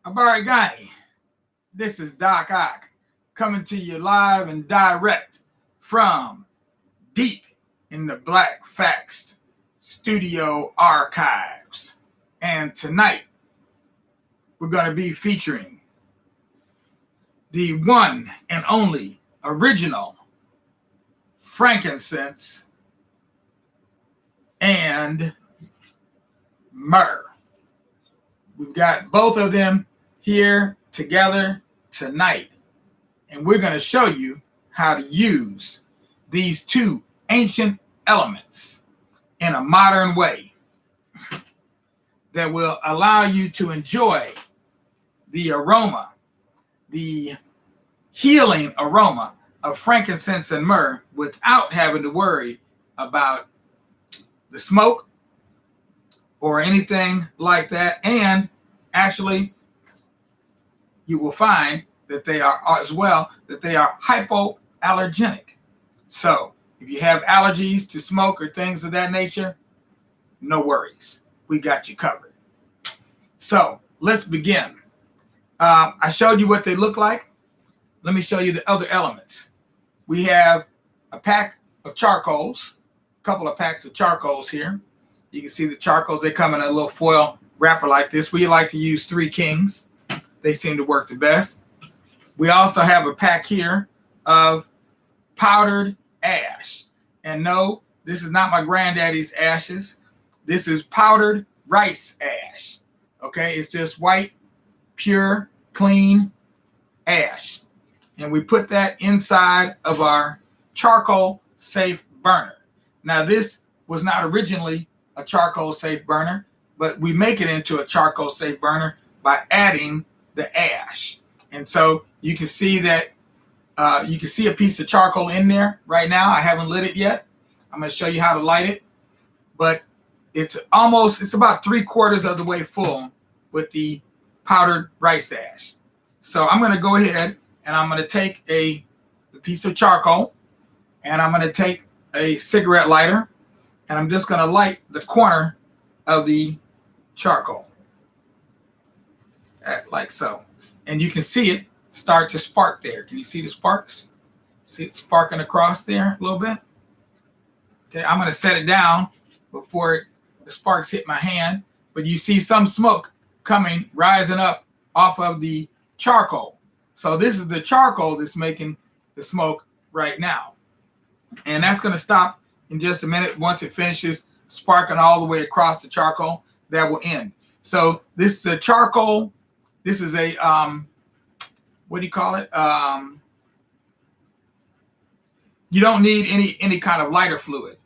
Abarigani, this is Doc Ock coming to you live and direct from deep in the Black Facts studio archives. And tonight we're going to be featuring the one and only original frankincense and myrrh. We've got both of them here together tonight, and we're going to show you how to use these two ancient elements in a modern way that will allow you to enjoy the aroma, the healing aroma of frankincense and myrrh without having to worry about the smoke or anything like that. And actually, you will find that they are hypoallergenic. So if you have allergies to smoke or things of that nature, no worries. We got you covered. So let's begin. I showed you what they look like. Let me show you the other elements. We have a pack of charcoals, a couple of packs of charcoals here. You can see the charcoals. They come in a little foil wrapper like this. We like to use 3 Kings. They seem to work the best. We also have a pack here of powdered ash. And no, this is not my granddaddy's ashes. This is powdered rice ash. Okay, it's just white, pure, clean ash. And we put that inside of our charcoal safe burner. Now, this was not originally a charcoal safe burner, but we make it into a charcoal safe burner by adding the ash. And so you can see that you can see a piece of charcoal in there right now. I haven't lit it yet. I'm going to show you how to light it, but it's about 3/4 of the way full with the powdered rice ash. So I'm going to go ahead and I'm going to take a piece of charcoal, and I'm going to take a cigarette lighter, and I'm just going to light the corner of the charcoal, like so. And you can see it start to spark there. Can you see the sparks? See it sparking across there a little bit? Okay, I'm going to set it down before the sparks hit my hand. But you see some smoke rising up off of the charcoal. So this is the charcoal that's making the smoke right now. And that's going to stop in just a minute. Once it finishes sparking all the way across the charcoal, that will end. So this is a charcoal. This is a, what do you call it? You don't need any kind of lighter fluid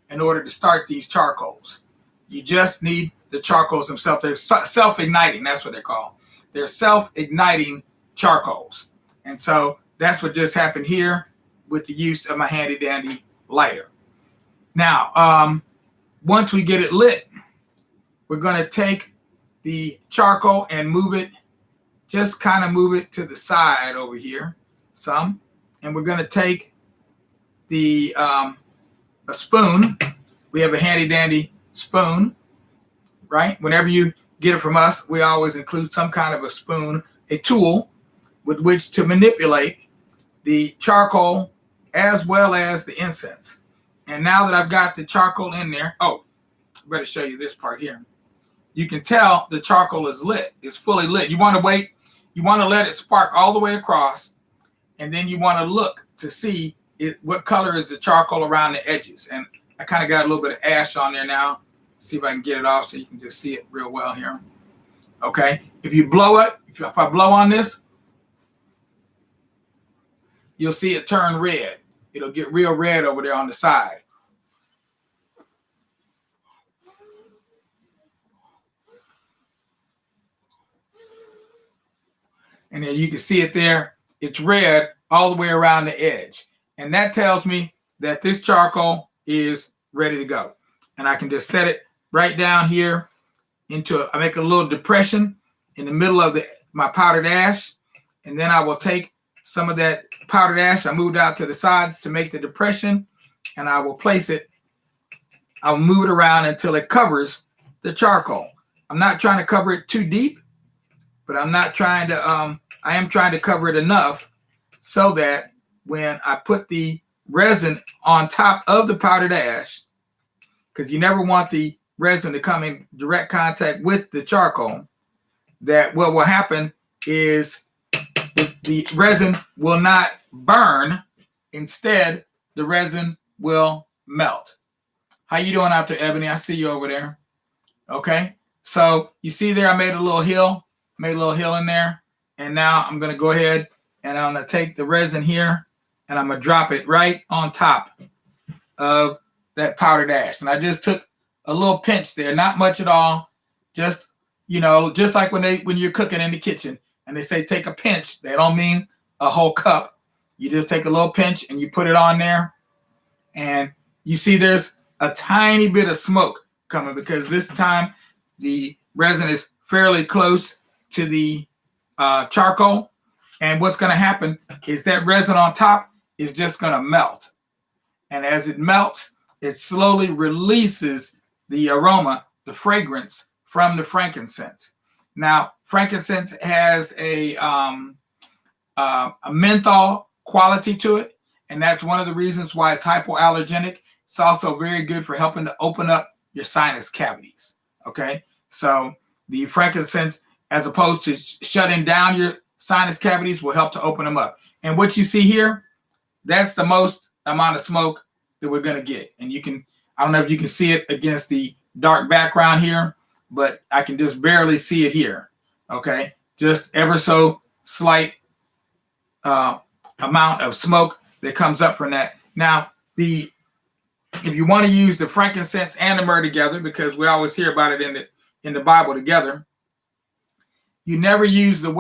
in order to start these charcoals. You just need the charcoals themselves. They're self-igniting. That's what they're called. They're self-igniting charcoals. And so that's what just happened here with the use of my handy dandy lighter. Now, once we get it lit, we're going to take the charcoal and move it, just kind of move it to the side over here some. And we're going to take the a spoon. We have a handy dandy spoon, right? Whenever you get it from us, we always include some kind of a spoon, a tool with which to manipulate the charcoal as well as the incense. And now that I've got the charcoal in there, I better show you this part here. You can tell the charcoal is lit. It's fully lit. You want to wait. You want to let it spark all the way across, and then you want to look to see what color is the charcoal around the edges. And I kind of got a little bit of ash on there now. See if I can get it off so you can just see it real well here. Okay. If you blow it, if I blow on this, you'll see it turn red. It'll get real red over there on the side. And then you can see it there. It's red all the way around the edge. And that tells me that this charcoal is ready to go. And I can just set it right down here I make a little depression in the middle of my powdered ash. And then I will take some of that powdered ash. I moved out to the sides to make the depression, and I will place it. I'll move it around until it covers the charcoal. I'm not trying to cover it too deep, but I'm not trying to, I am trying to cover it enough so that when I put the resin on top of the powdered ash, because you never want the resin to come in direct contact with the charcoal, that what will happen is the resin will not burn. Instead, the resin will melt. How you doing out there, Ebony? I see you over there. Okay. So you see there, I made a little hill in there. And now I'm going to go ahead and I'm going to take the resin here and I'm going to drop it right on top of that powdered ash. And I just took a little pinch there, not much at all. Just, you know, just like when you're cooking in the kitchen and they say take a pinch, they don't mean a whole cup. You just take a little pinch and you put it on there. And you see there's a tiny bit of smoke coming because this time the resin is fairly close to the charcoal. And what's going to happen is that resin on top is just going to melt. And as it melts, it slowly releases the aroma, the fragrance from the frankincense. Now, frankincense has a menthol quality to it, and that's one of the reasons why it's hypoallergenic. It's also very good for helping to open up your sinus cavities. Okay, so the frankincense, as opposed to shutting down your sinus cavities, will help to open them up. And what you see here, that's the most amount of smoke that we're going to get. And you can, I don't know if you can see it against the dark background here, but I can just barely see it here. Okay, just ever so slight amount of smoke that comes up from that. Now, if you want to use the frankincense and the myrrh together, because we always hear about it in the Bible together, you never use the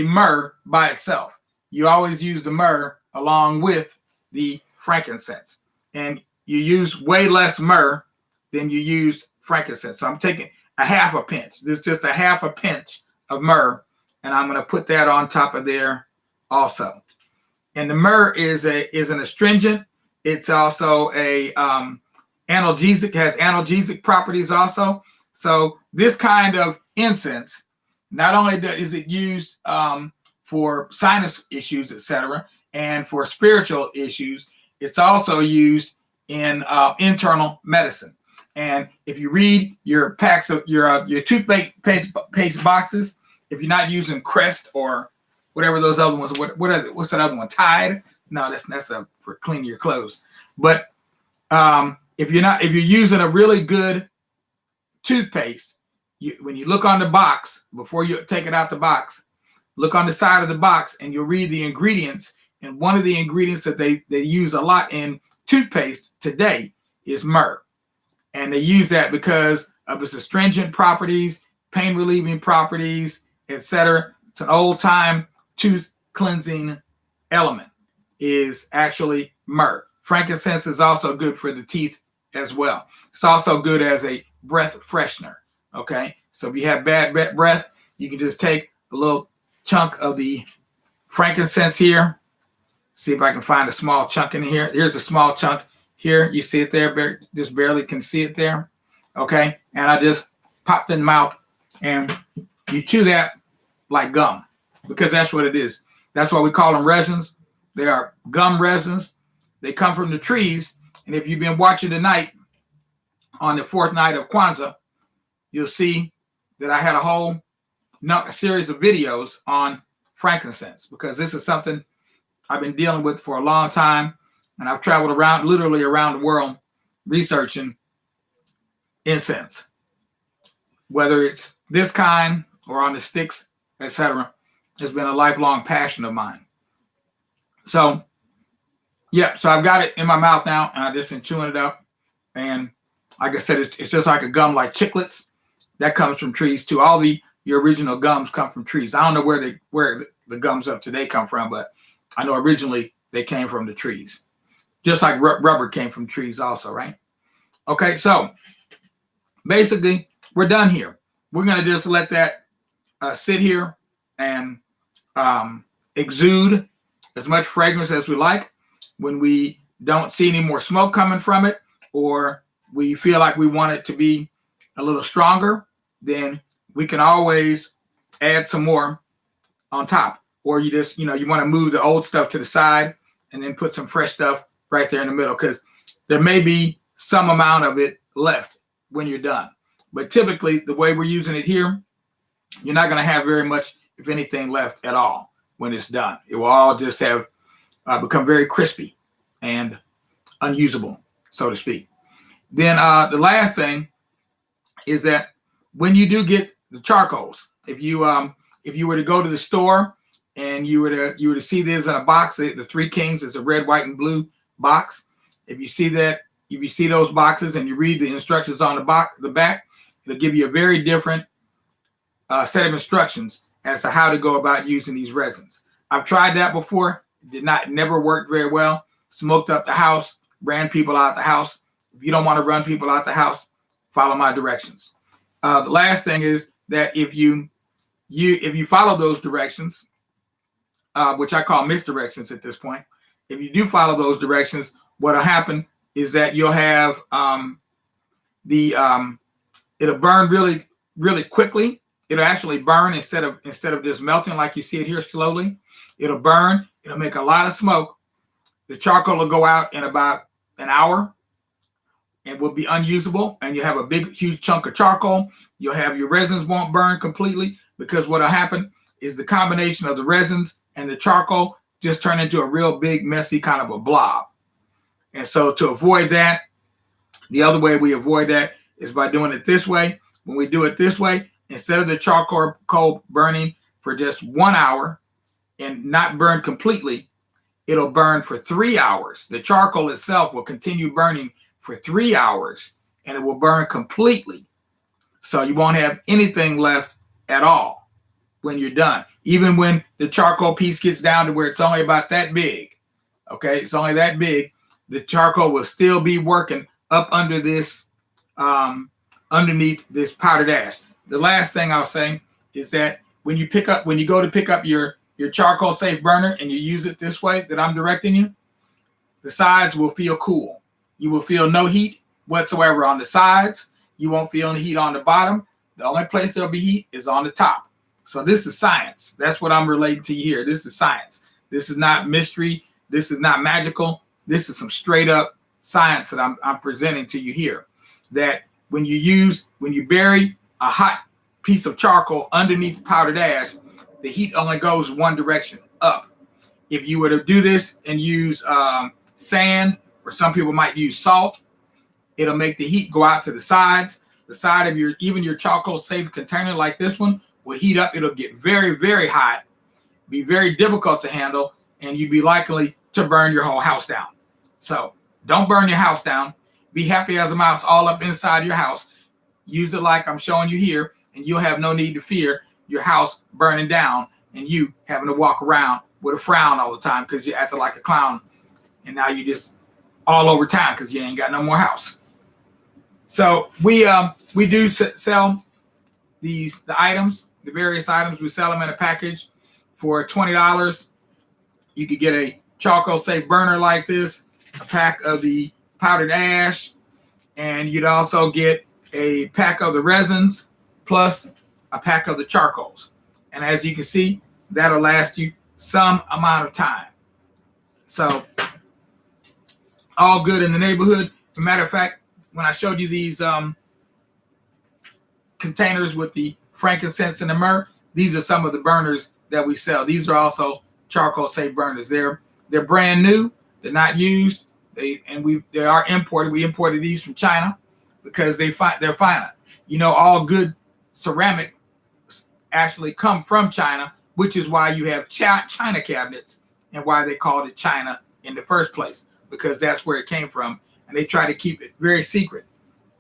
myrrh by itself. You always use the myrrh along with the frankincense, and you use way less myrrh than you use frankincense. So I'm taking a half a pinch. This is just a half a pinch of myrrh, and I'm going to put that on top of there also. And the myrrh is an astringent. It's also a analgesic, has analgesic properties also. So this kind of incense, not only is it used for sinus issues, etc., and for spiritual issues, it's also used in internal medicine. And if you read your packs of your toothpaste boxes, if you're not using Crest or whatever those other ones, what's that other one? Tide? No, that's for cleaning your clothes. But if you're using a really good toothpaste, when you look on the box before you take it out the box, look on the side of the box and you'll read the ingredients. And one of the ingredients that they use a lot in toothpaste today is myrrh. And they use that because of its astringent properties, pain relieving properties, etc. It's an old time tooth cleansing element, is actually myrrh. Frankincense is also good for the teeth as well. It's also good as a breath freshener. Okay, so if you have bad breath, you can just take a little chunk of the frankincense here. See if I can find a small chunk in here. Here's a small chunk here. You see it there? Just barely can see it there. Okay, and I just pop in the mouth and you chew that like gum, because that's what it is. That's why we call them resins. They are gum resins. They come from the trees. And if you've been watching tonight on the fourth night of Kwanzaa, you'll see that I had a series of videos on frankincense, because this is something I've been dealing with for a long time. And I've traveled literally around the world researching incense, whether it's this kind or on the sticks, etc. Has been a lifelong passion of mine. So, yeah, so I've got it in my mouth now, and I've just been chewing it up. And like I said, it's just like a gum, like chiclets. That comes from trees too. All your original gums come from trees. I don't know where the gums up today come from, but I know originally they came from the trees. Just like rubber came from trees also, right? Okay, so basically we're done here. We're going to just let that sit here and exude as much fragrance as we like. When we don't see any more smoke coming from it, or we feel like we want it to be a little stronger, then we can always add some more on top. Or you just, you want to move the old stuff to the side and then put some fresh stuff right there in the middle, because there may be some amount of it left when you're done. But typically, the way we're using it here, you're not going to have very much, if anything, left at all when it's done. It will all just have become very crispy and unusable, so to speak. Then the last thing is that when you do get the charcoals, if you were to go to the store and you were to see this in a box, the Three Kings is a red, white, and blue box. If you see those boxes and you read the instructions on the back, it'll give you a very different set of instructions as to how to go about using these resins. I've tried that before. It never worked very well. Smoked up the house, ran people out the house. If you don't want to run people out the house, follow my directions. The last thing is that if you follow those directions, which I call misdirections at this point, if you do follow those directions, what'll happen is that you'll have it'll burn really, really quickly. It'll actually burn instead of just melting like you see it here slowly. It'll burn. It'll make a lot of smoke. The charcoal will go out in about an hour and will be unusable. And you have a big, huge chunk of charcoal. You'll have your resins won't burn completely, because what'll happen is the combination of the resins and the charcoal just turn into a real big, messy kind of a blob. And so to avoid that, the other way we avoid that is by doing it this way. When we do it this way, instead of the charcoal burning for just 1 hour and not burn completely, it'll burn for 3 hours. The charcoal itself will continue burning for 3 hours, and it will burn completely. So you won't have anything left at all when you're done. Even when the charcoal piece gets down to where it's only about that big, okay, it's only that big, the charcoal will still be working up under this, underneath this powdered ash. The last thing I'll say is that when you go to pick up your charcoal safe burner and you use it this way that I'm directing you, the sides will feel cool. You will feel no heat whatsoever on the sides. You won't feel any heat on the bottom. The only place there'll be heat is on the top. So this is science. That's what I'm relating to you here. This is science. This is not mystery. This is not magical. This is some straight up science that I'm presenting to you here. That when you bury a hot piece of charcoal underneath powdered ash, the heat only goes one direction, up. If you were to do this and use sand, or some people might use salt, it'll make the heat go out to the sides. The side of your charcoal safe container like this one will heat up. It'll get very, very hot, be very difficult to handle, and you'd be likely to burn your whole house down. So don't burn your house down. Be happy as a mouse all up inside your house. Use it like I'm showing you here, and you'll have no need to fear your house burning down and you having to walk around with a frown all the time because you acted like a clown, and now you just all over town because you ain't got no more house. So we do sell the items, the various items. We sell them in a package for $20. You could get a charcoal safe burner like this, a pack of the powdered ash, and you'd also get a pack of the resins plus a pack of the charcoals. And as you can see, that'll last you some amount of time. So all good in the neighborhood. As a matter of fact, when I showed you these containers with the frankincense and the myrrh, these are some of the burners that we sell. These are also charcoal safe burners. They're brand new. They're not used. They are imported. We imported these from China because they're finer. You know, all good ceramic actually come from China, which is why you have China cabinets and why they called it China in the first place, because that's where it came from. And they try to keep it very secret,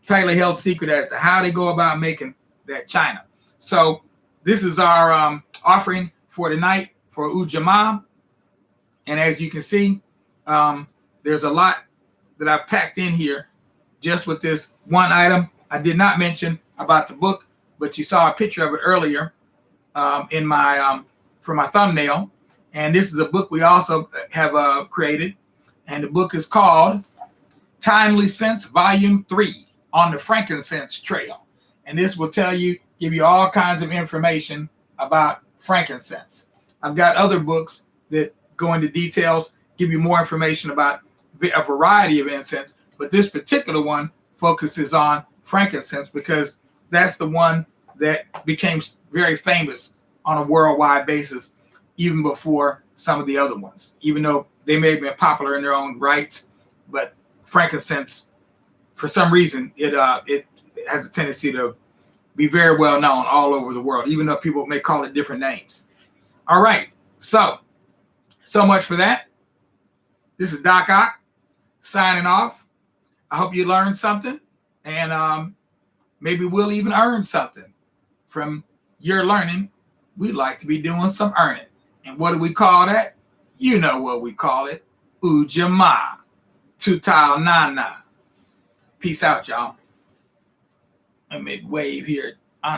tightly held secret as to how they go about making that China. So this is our offering for tonight for Ujamaa. And as you can see, there's a lot that I've packed in here just with this one item. I did not mention about the book, but you saw a picture of it earlier in my for my thumbnail. And this is a book we also have created. And the book is called Timely Scents Volume 3 on the Frankincense Trail. And this will give give you all kinds of information about frankincense. I've got other books that go into details, give you more information about a variety of incense, but this particular one focuses on frankincense because that's the one that became very famous on a worldwide basis, even before some of the other ones, even though they may have been popular in their own rights. But frankincense, for some reason, it has a tendency to be very well known all over the world, even though people may call it different names. All right, so much for that. This is Doc Ock signing off. I hope you learned something, and maybe we'll even earn something from your learning. We'd like to be doing some earning. And what do we call that? You know what we call it. Ujamaa. Tutal Nana. Peace out, y'all. Let me wave here.